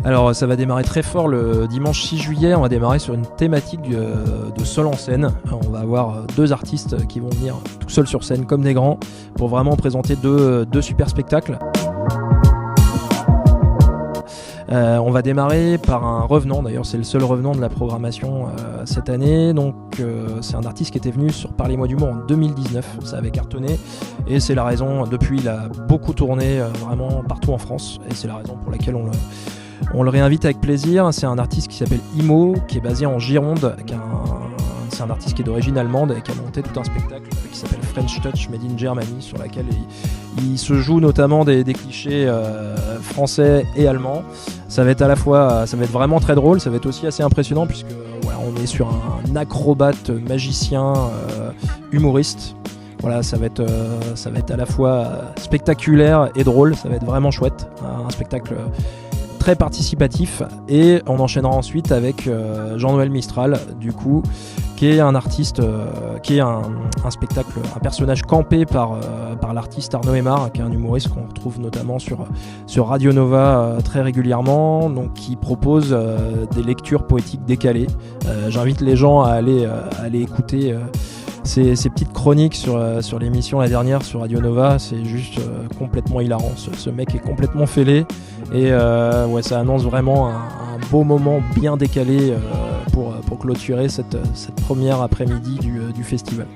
Alors ça va démarrer très fort le dimanche 6 juillet, on va démarrer sur une thématique de seul en scène. On va avoir 2 artistes qui vont venir tout seuls sur scène comme des grands pour vraiment présenter deux super spectacles. On va démarrer par un revenant, d'ailleurs c'est le seul revenant de la programmation cette année, donc c'est un artiste qui était venu sur Parlez-moi d'humour en 2019, ça avait cartonné et c'est la raison, depuis il a beaucoup tourné vraiment partout en France et c'est la raison pour laquelle on le réinvite avec plaisir. C'est un artiste qui s'appelle Imo, qui est basé en Gironde, c'est un artiste qui est d'origine allemande et qui a monté tout un spectacle qui s'appelle French Touch Made in Germany, sur laquelle il se joue notamment des clichés français et allemands. Ça va être vraiment très drôle, ça va être aussi assez impressionnant puisque voilà, on est sur un acrobate magicien humoriste. Voilà, ça va être à la fois spectaculaire et drôle, ça va être vraiment chouette, un spectacle très participatif, et on enchaînera ensuite avec Jean-Noël Mistral, du coup, qui est un artiste, qui est un spectacle, un personnage campé par l'artiste Arnaud Aymar, qui est un humoriste qu'on retrouve notamment sur Radio Nova très régulièrement, donc qui propose des lectures poétiques décalées. J'invite les gens à aller écouter ces petites chroniques sur l'émission la dernière sur Radio Nova, c'est juste complètement hilarant. Ce mec est complètement fêlé et ouais, ça annonce vraiment un beau moment bien décalé pour clôturer cette première après-midi du festival.